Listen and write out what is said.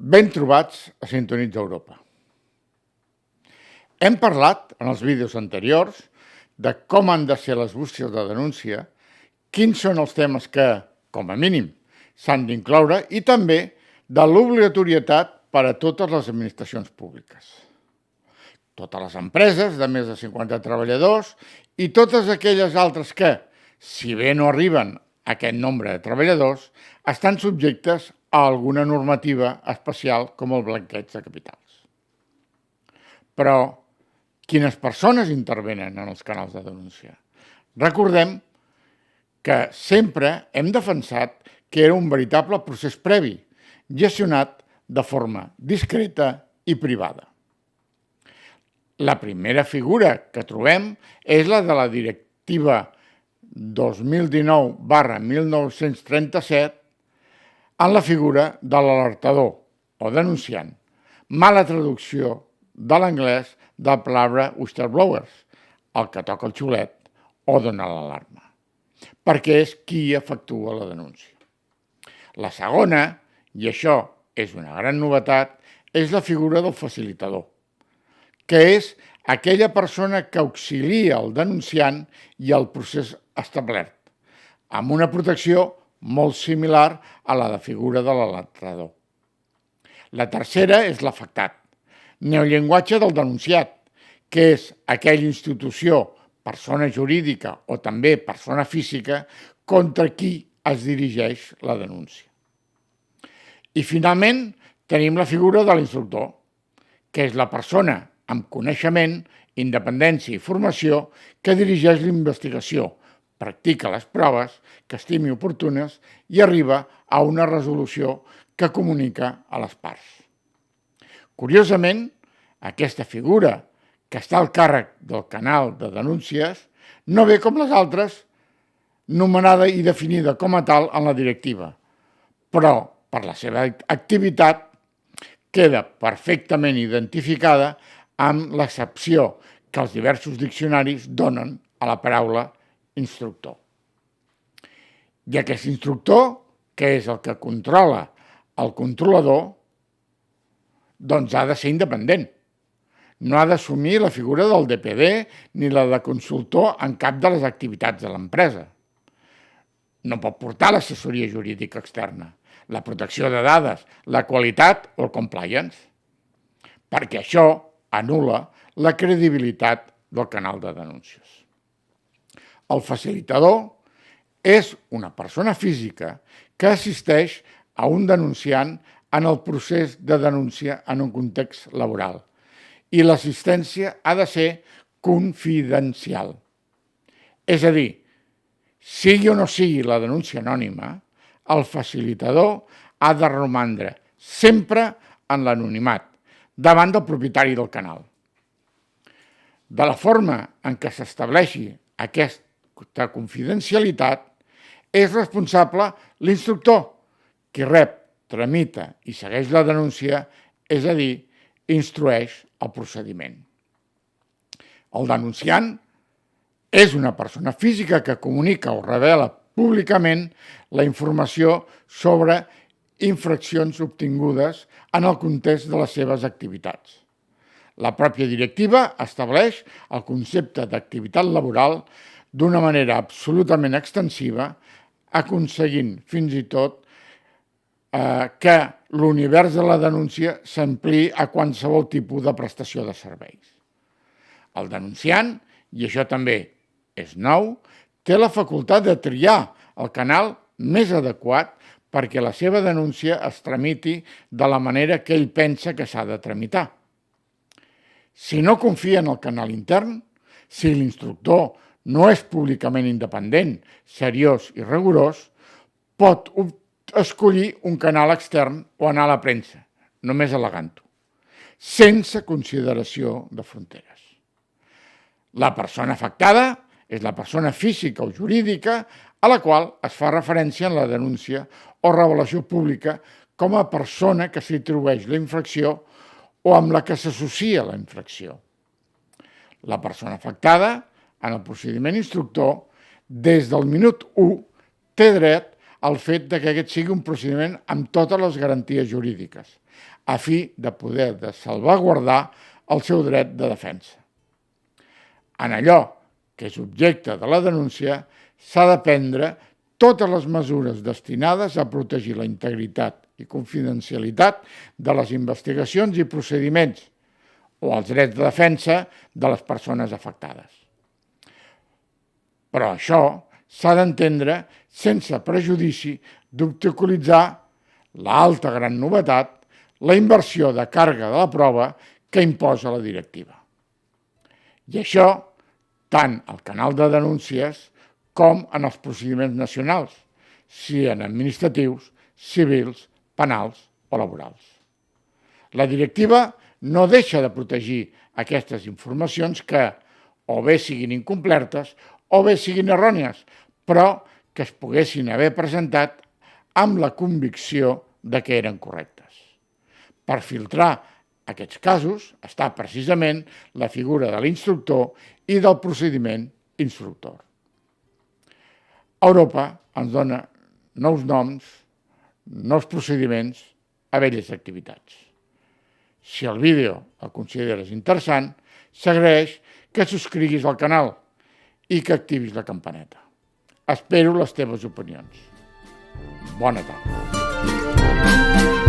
Ben trobats a Sintonitza Europa. Hem parlat en els vídeos anteriors de com han de ser les bústies de denúncia, quins són els temes que, com a mínim, s'han d'incloure i també de l'obligatorietat per a totes les administracions públiques. Totes les empreses de més de 50 treballadors i totes aquelles altres que, si bé no arriben a aquest nombre de treballadors, estan subjectes a alguna normativa especial com el blanqueig de capitals. Però quines persones intervenen en els canals de denúncia? Recordem que sempre hem defensat que era un veritable procés previ, gestionat de forma discreta i privada. La primera figura que trobem és la de la Directiva 2019/1937 en la figura de l'alertador o denunciant, mala traducció de l'anglès de la paraula whistleblowers, el que toca el xiulet o dona l'alarma, perquè és qui efectua la denúncia. La segona, i això és una gran novetat, és la figura del facilitador, que és aquella persona que auxilia el denunciant i el procés establert, amb una protecció molt similar a la de figura de l'alertador. La tercera és l'afectat, neollenguatge del denunciat, que és aquella institució, persona jurídica o també persona física, contra qui es dirigeix la denúncia. I finalment tenim la figura de l'instructor, que és la persona amb coneixement, independència i formació que dirigeix la investigació, practica les proves que estimi oportunes i arriba a una resolució que comunica a les parts. Curiosament, aquesta figura que està al càrrec del canal de denúncies no ve com les altres, nomenada i definida com a tal en la directiva, però per la seva activitat queda perfectament identificada amb l'excepció que els diversos diccionaris donen a la paraula instructor. I aquest instructor, que és el que controla el controlador, doncs ha de ser independent. No ha d'assumir la figura del DPD ni la de consultor en cap de les activitats de l'empresa. No pot portar l'assessoria jurídica externa, la protecció de dades, la qualitat o el compliance, perquè això anul·la la credibilitat del canal de denúncies. El facilitador és una persona física que assisteix a un denunciant en el procés de denúncia en un context laboral i l'assistència ha de ser confidencial. És a dir, sigui o no sigui la denúncia anònima, el facilitador ha de romandre sempre en l'anonimat davant del propietari del canal. De la forma en què s'estableixi aquesta confidencialitat, és responsable l'instructor, qui rep, tramita i segueix la denúncia, és a dir, instrueix el procediment. El denunciant és una persona física que comunica o revela públicament la informació sobre infraccions obtingudes en el context de les seves activitats. La pròpia directiva estableix el concepte d'activitat laboral d'una manera absolutament extensiva, aconseguint fins i tot que l'univers de la denúncia s'ampliï a qualsevol tipus de prestació de serveis. El denunciant, i això també és nou, té la facultat de triar el canal més adequat perquè la seva denúncia es tramiti de la manera que ell pensa que s'ha de tramitar. Si no confia en el canal intern, si l'instructor no és públicament independent, seriós i rigorós, pot escollir un canal extern o anar a la premsa, només al·legant-ho, sense consideració de fronteres. La persona afectada és la persona física o jurídica a la qual es fa referència en la denúncia o revelació pública com a persona que s'atribueix la infracció o amb la que s'associa la infracció. La persona afectada, en el procediment instructor, des del minut 1, té dret al fet que aquest sigui un procediment amb totes les garanties jurídiques, a fi de poder salvaguardar el seu dret de defensa. En allò que és objecte de la denúncia, s'ha de prendre totes les mesures destinades a protegir la integritat i confidencialitat de les investigacions i procediments o els drets de defensa de les persones afectades. Però això s'ha d'entendre sense prejudici d'obstaculitzar l'alta gran novetat, la inversió de càrrega de la prova que imposa la directiva. I això tant al canal de denúncies com en els procediments nacionals, siguin administratius, civils, penals o laborals. La directiva no deixa de protegir aquestes informacions que o bé siguin incomplertes o bé siguin errònies, però que es poguessin haver presentat amb la convicció de que eren correctes. Per filtrar aquests casos està precisament la figura de l'instructor i del procediment instructor. Europa ens dona nous noms, nous procediments a velles activitats. Si el vídeo el consideres interessant, s'agraeix que subscriguis al canal i que activis la campaneta. Espero les teves opinions. Bona tarda.